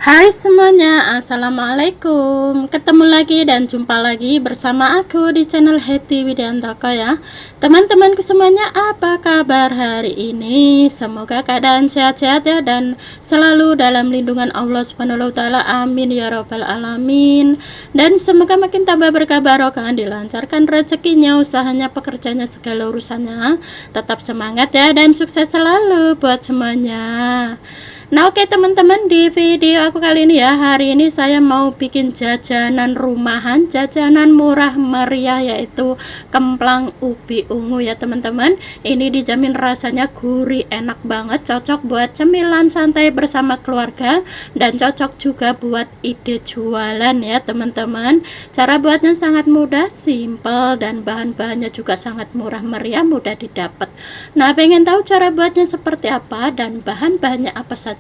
Hai semuanya, assalamualaikum. Ketemu lagi dan jumpa lagi bersama aku di channel Hetty Widiantoko ya. Teman-temanku semuanya, apa kabar hari ini? Semoga keadaan sehat-sehat ya dan selalu dalam lindungan Allah Subhanahu wa taala. Amin ya rabbal alamin. Dan semoga makin tambah berkah barokah, dilancarkan rezekinya, usahanya, pekerjaannya, segala urusannya. Tetap semangat ya dan sukses selalu buat semuanya. Nah oke teman-teman, di video aku kali ini ya, hari ini saya mau bikin jajanan rumahan, jajanan murah meriah, yaitu kemplang ubi ungu ya teman-teman. Ini dijamin rasanya gurih, enak banget, cocok buat cemilan santai bersama keluarga, dan cocok juga buat ide jualan ya teman-teman. Cara buatnya sangat mudah, simple, dan bahan-bahannya juga sangat murah meriah, mudah didapat. Nah pengen tahu cara buatnya seperti apa dan bahan-bahannya apa saja?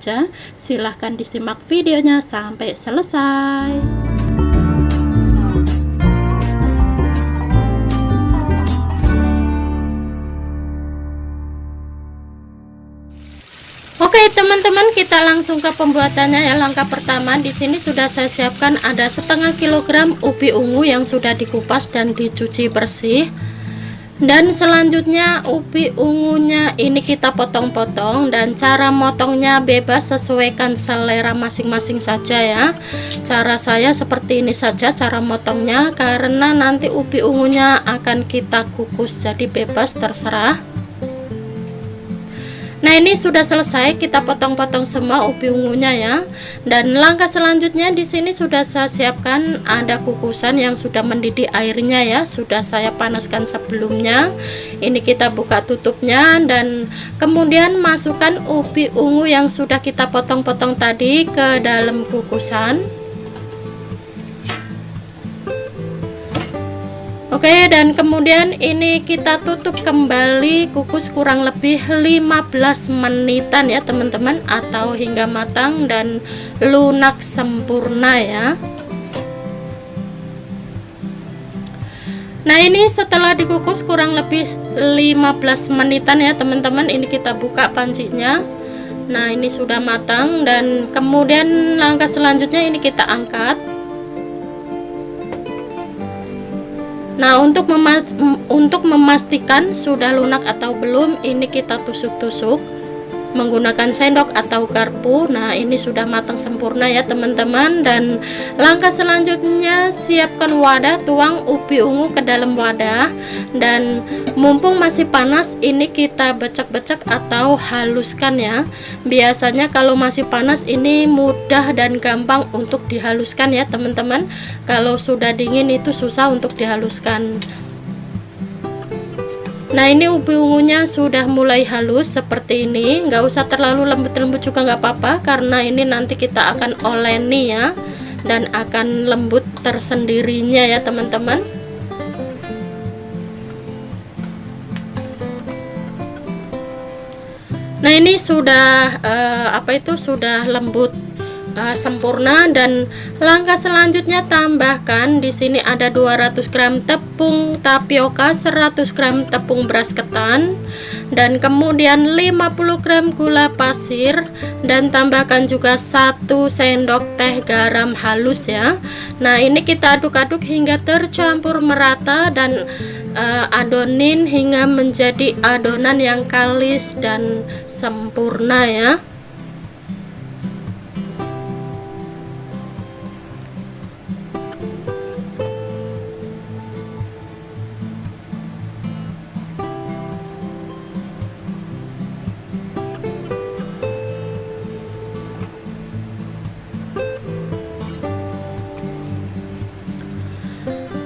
Silahkan disimak videonya sampai selesai. Oke teman-teman, kita langsung ke pembuatannya ya. Langkah pertama, di sini sudah saya siapkan ada setengah kilogram ubi ungu yang sudah dikupas dan dicuci bersih. Dan selanjutnya ubi ungunya ini kita potong-potong, dan cara motongnya bebas, sesuaikan selera masing-masing saja ya. Cara saya seperti ini saja cara motongnya, karena nanti ubi ungunya akan kita kukus, jadi bebas terserah. Nah ini sudah selesai, kita potong-potong semua ubi ungunya ya. Dan langkah selanjutnya di sini sudah saya siapkan ada kukusan yang sudah mendidih airnya ya, sudah saya panaskan sebelumnya. Ini kita buka tutupnya dan kemudian masukkan ubi ungu yang sudah kita potong-potong tadi ke dalam kukusan. Oke, dan kemudian ini kita tutup kembali, kukus kurang lebih 15 menitan ya teman-teman, atau hingga matang dan lunak sempurna ya. Nah ini setelah dikukus kurang lebih 15 menitan ya teman-teman, ini kita buka pancinya. Nah ini sudah matang, dan kemudian langkah selanjutnya ini kita angkat. Nah untuk memastikan sudah lunak atau belum, ini kita tusuk-tusuk menggunakan sendok atau garpu. Nah ini sudah matang sempurna ya teman-teman. Dan langkah selanjutnya, siapkan wadah, tuang ubi ungu ke dalam wadah, dan mumpung masih panas ini kita becek-becek atau haluskan ya. Biasanya kalau masih panas ini mudah dan gampang untuk dihaluskan ya teman-teman. Kalau sudah dingin itu susah untuk dihaluskan. Nah ini ubi ungunya sudah mulai halus seperti ini, nggak usah terlalu lembut-lembut juga nggak apa-apa, karena ini nanti kita akan oleni ya, dan akan lembut tersendirinya ya teman-teman. Nah ini sudah sudah lembut sempurna. Dan langkah selanjutnya, tambahkan di sini ada 200 gram tepung tapioka, 100 gram tepung beras ketan, dan kemudian 50 gram gula pasir, dan tambahkan juga 1 sendok teh garam halus ya. Nah ini kita aduk-aduk hingga tercampur merata, dan adonin hingga menjadi adonan yang kalis dan sempurna ya.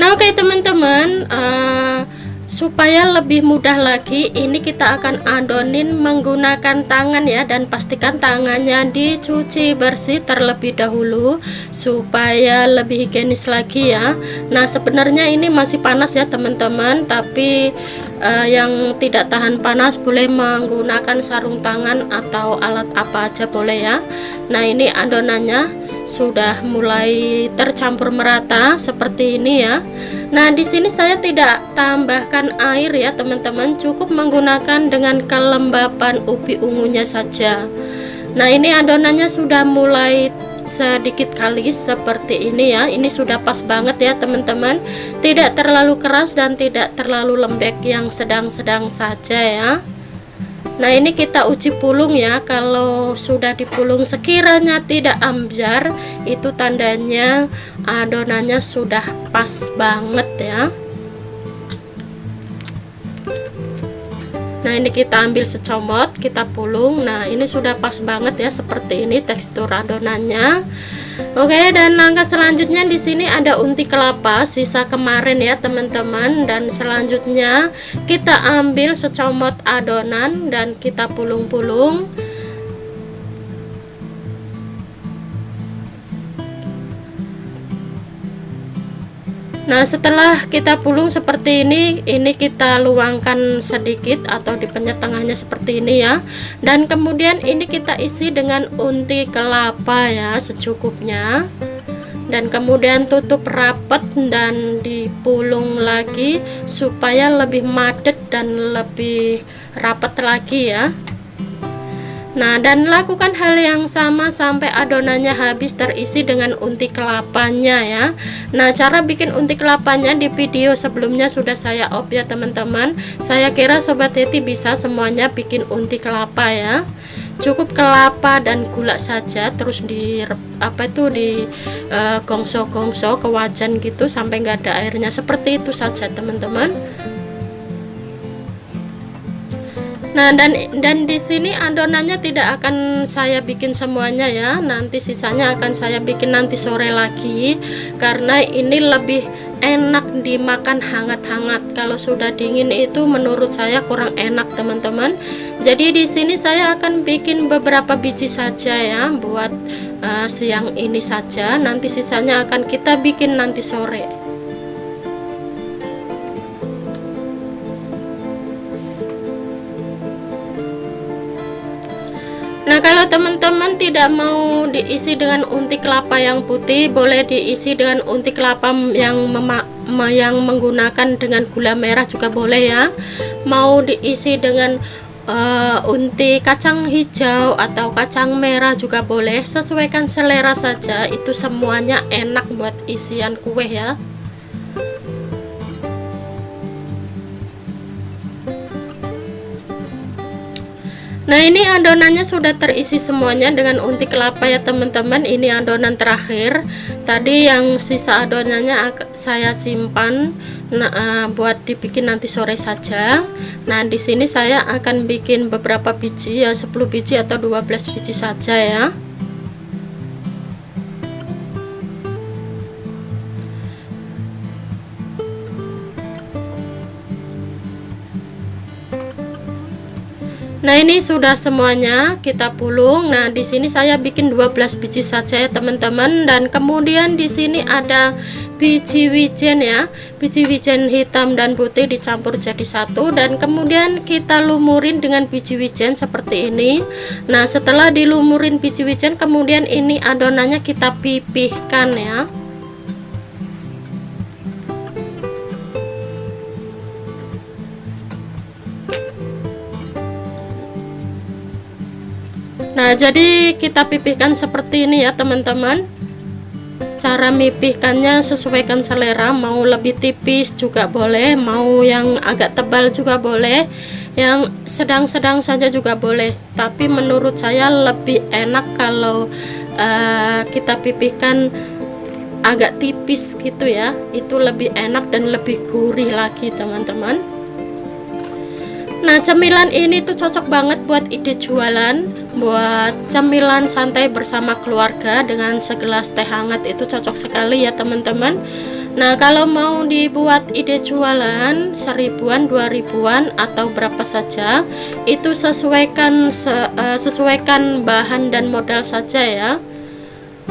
Nah oke teman-teman, supaya lebih mudah lagi, ini kita akan adonin menggunakan tangan ya, dan pastikan tangannya dicuci bersih terlebih dahulu supaya lebih higienis lagi ya. Nah sebenarnya ini masih panas ya teman-teman, tapi yang tidak tahan panas boleh menggunakan sarung tangan atau alat apa aja boleh ya. Nah ini adonannya sudah mulai tercampur merata seperti ini ya. Nah di sini saya tidak tambahkan air ya teman-teman, cukup menggunakan dengan kelembapan ubi ungunya saja. Nah ini adonannya sudah mulai sedikit kalis seperti ini ya. Ini sudah pas banget ya teman-teman, tidak terlalu keras dan tidak terlalu lembek, yang sedang-sedang saja ya. Nah ini kita uji pulung ya. Kalau sudah dipulung sekiranya tidak ambyar, itu tandanya adonannya sudah pas banget ya. Nah ini kita ambil secomot, kita pulung. Nah ini sudah pas banget ya, seperti ini tekstur adonannya. Oke, dan langkah selanjutnya di sini ada unti kelapa sisa kemarin ya teman-teman, dan selanjutnya kita ambil secomot adonan dan kita pulung-pulung. Nah setelah kita pulung seperti ini kita luangkan sedikit atau dipenyet tengahnya seperti ini ya. Dan kemudian ini kita isi dengan unti kelapa ya secukupnya. Dan kemudian tutup rapat dan dipulung lagi supaya lebih madet dan lebih rapat lagi ya. Nah dan lakukan hal yang sama sampai adonannya habis terisi dengan unti kelapanya ya. Nah cara bikin unti kelapanya di video sebelumnya sudah saya up ya teman-teman. Saya kira sobat Hetty bisa semuanya bikin unti kelapa ya. Cukup kelapa dan gula saja, terus di gongso-gongso ke wajan gitu sampai nggak ada airnya, seperti itu saja teman-teman. Nah dan di sini adonannya tidak akan saya bikin semuanya ya, nanti sisanya akan saya bikin nanti sore lagi, karena ini lebih enak dimakan hangat-hangat. Kalau sudah dingin itu menurut saya kurang enak teman-teman. Jadi di sini saya akan bikin beberapa biji saja ya, buat siang ini saja, nanti sisanya akan kita bikin nanti sore. Nah kalau teman-teman tidak mau diisi dengan unti kelapa yang putih, boleh diisi dengan unti kelapa yang menggunakan dengan gula merah juga boleh ya. Mau diisi dengan unti kacang hijau atau kacang merah juga boleh, sesuaikan selera saja, itu semuanya enak buat isian kue ya. Nah ini adonannya sudah terisi semuanya dengan unti kelapa ya teman-teman. Ini adonan terakhir. Tadi yang sisa adonannya saya simpan buat dibikin nanti sore saja. Nah di sini saya akan bikin beberapa biji ya, 10 biji atau 12 biji saja ya. Nah ini sudah semuanya kita pulung. Nah di sini saya bikin 12 biji saja ya teman-teman, dan kemudian di sini ada biji wijen ya, biji wijen hitam dan putih dicampur jadi satu, dan kemudian kita lumurin dengan biji wijen seperti ini. Nah setelah dilumurin biji wijen, kemudian ini adonannya kita pipihkan ya. Nah jadi kita pipihkan seperti ini ya teman-teman. Cara mipihkannya sesuaikan selera, mau lebih tipis juga boleh, mau yang agak tebal juga boleh, yang sedang-sedang saja juga boleh. Tapi menurut saya lebih enak kalau kita pipihkan agak tipis gitu ya, itu lebih enak dan lebih gurih lagi teman-teman. Nah cemilan ini tuh cocok banget buat ide jualan, buat cemilan santai bersama keluarga dengan segelas teh hangat, itu cocok sekali ya teman-teman. Nah kalau mau dibuat ide jualan 1000-an, 2000-an atau berapa saja, itu sesuaikan bahan dan modal saja ya.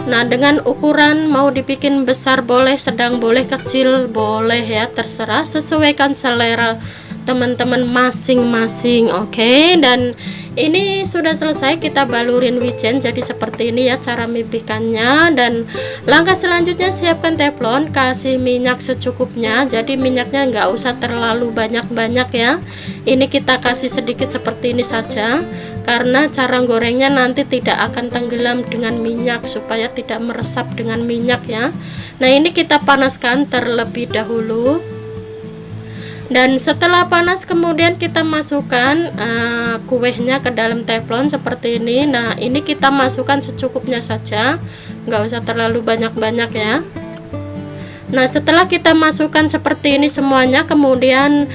Nah dengan ukuran mau dibikin besar boleh, sedang boleh, kecil boleh ya, terserah, sesuaikan selera teman-teman masing-masing. Oke, dan ini sudah selesai, kita balurin wijen jadi seperti ini ya cara mipihkannya. Dan langkah selanjutnya, siapkan teflon, kasih minyak secukupnya, jadi minyaknya nggak usah terlalu banyak-banyak ya. Ini kita kasih sedikit seperti ini saja, karena cara gorengnya nanti tidak akan tenggelam dengan minyak, supaya tidak meresap dengan minyak ya. Nah, ini kita panaskan terlebih dahulu. Dan setelah panas, kemudian kita masukkan kuehnya ke dalam teflon seperti ini. Nah, ini kita masukkan secukupnya saja, nggak usah terlalu banyak-banyak ya. Nah, setelah kita masukkan seperti ini semuanya, kemudian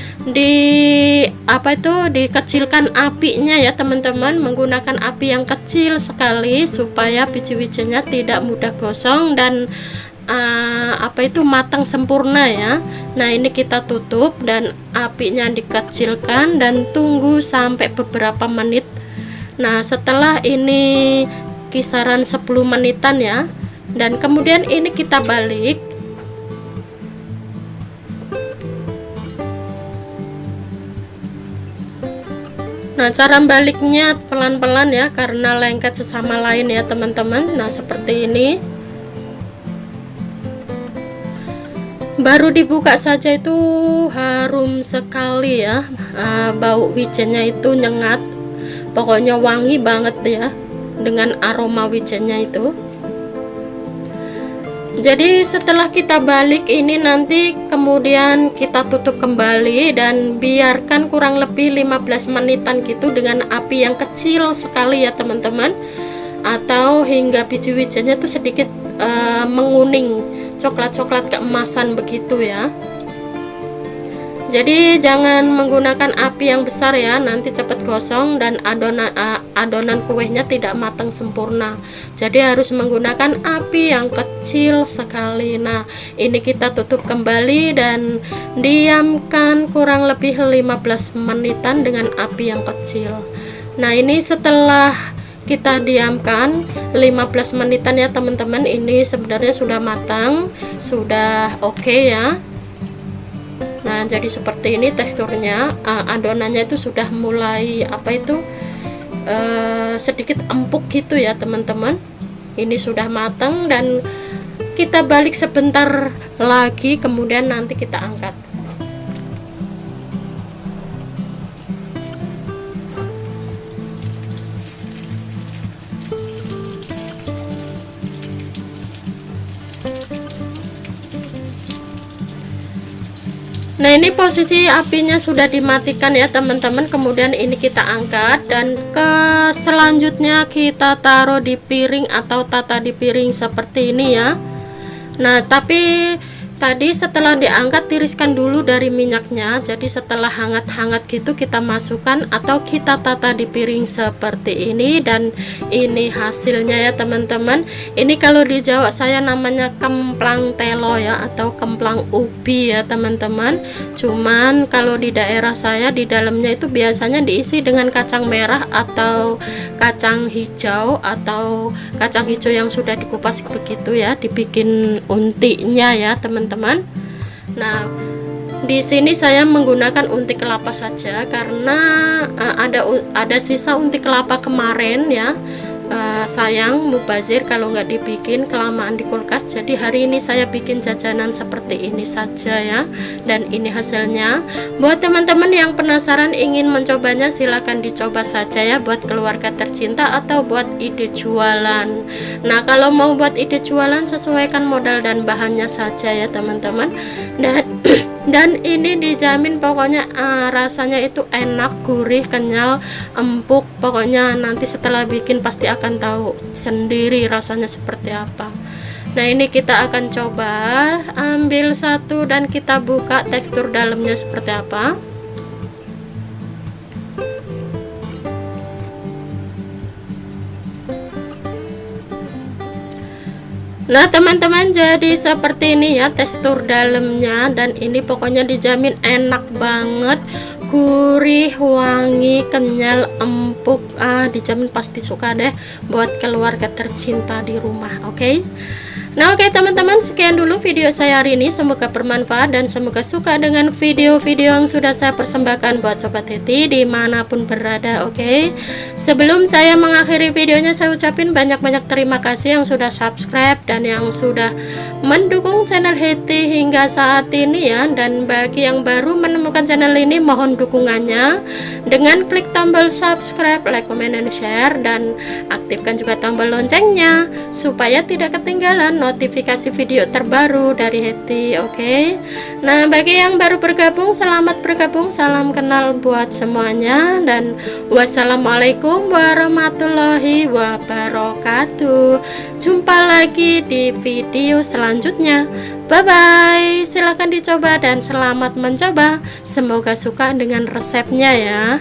dikecilkan apinya ya teman-teman, menggunakan api yang kecil sekali supaya biji-bijinya tidak mudah gosong dan matang sempurna ya. Nah, ini kita tutup dan apinya dikecilkan dan tunggu sampai beberapa menit. Nah, setelah ini kisaran 10 menitan ya, dan kemudian ini kita balik. Nah, cara baliknya pelan-pelan ya, karena lengket sesama lain ya teman-teman. Nah, seperti ini. Baru dibuka saja itu harum sekali ya, bau wijennya itu nyengat, pokoknya wangi banget ya dengan aroma wijennya itu. Jadi setelah kita balik ini, nanti kemudian kita tutup kembali dan biarkan kurang lebih 15 menitan gitu dengan api yang kecil sekali ya teman-teman, atau hingga biji wijennya tuh sedikit menguning, coklat-coklat keemasan begitu ya. Jadi jangan menggunakan api yang besar ya, nanti cepat gosong dan adonan kuenya tidak matang sempurna. Jadi harus menggunakan api yang kecil sekali. Nah, ini kita tutup kembali dan diamkan kurang lebih 15 menitan dengan api yang kecil. Nah, ini setelah kita diamkan 15 menitan ya teman-teman, ini sebenarnya sudah matang, sudah oke ya. Nah, jadi seperti ini teksturnya, adonannya itu sudah mulai sedikit empuk gitu ya teman-teman. Ini sudah matang dan kita balik sebentar lagi, kemudian nanti kita angkat. Nah, ini posisi apinya sudah dimatikan ya teman-teman. Kemudian ini kita angkat dan selanjutnya kita taruh di piring atau tata di piring seperti ini ya. Nah, tapi tadi setelah diangkat tiriskan dulu dari minyaknya. Jadi setelah hangat-hangat gitu kita masukkan atau kita tata di piring seperti ini, dan ini hasilnya ya teman-teman. Ini kalau di Jawa saya namanya kemplang telo ya, atau kemplang ubi ya teman-teman. Cuman kalau di daerah saya di dalamnya itu biasanya diisi dengan kacang merah atau kacang hijau, atau kacang hijau yang sudah dikupas begitu ya, dibikin untinya ya teman-teman. Nah, di sini saya menggunakan unti kelapa saja karena ada sisa unti kelapa kemarin ya. Sayang mubazir kalau nggak dibikin kelamaan di kulkas. Jadi hari ini saya bikin jajanan seperti ini saja ya, dan ini hasilnya. Buat teman-teman yang penasaran ingin mencobanya, silahkan dicoba saja ya, buat keluarga tercinta atau buat ide jualan. Nah, kalau mau buat ide jualan, sesuaikan modal dan bahannya saja ya teman-teman. Dan ini dijamin pokoknya rasanya itu enak, gurih, kenyal, empuk. Pokoknya nanti setelah bikin pasti akan tahu sendiri rasanya seperti apa. Nah, ini kita akan coba ambil satu dan kita buka tekstur dalamnya seperti apa. Nah teman-teman, jadi seperti ini ya tekstur dalamnya, dan ini pokoknya dijamin enak banget, gurih, wangi, kenyal, empuk. Dijamin pasti suka deh buat keluarga tercinta di rumah. Oke. Nah oke teman-teman, sekian dulu video saya hari ini. Semoga bermanfaat dan semoga suka dengan video-video yang sudah saya persembahkan buat Sobat Heti dimanapun berada. Oke, sebelum saya mengakhiri videonya, saya ucapin banyak-banyak terima kasih yang sudah subscribe dan yang sudah mendukung channel Heti hingga saat ini ya. Dan bagi yang baru menemukan channel ini, mohon dukungannya dengan klik tombol subscribe, like, comment, dan share, dan aktifkan juga tombol loncengnya supaya tidak ketinggalan notifikasi video terbaru dari Heti. Oke. Nah, bagi yang baru bergabung, selamat bergabung, salam kenal buat semuanya, dan wassalamualaikum warahmatullahi wabarakatuh. Jumpa lagi di video selanjutnya. Bye bye. Silahkan dicoba dan selamat mencoba. Semoga suka dengan resepnya ya.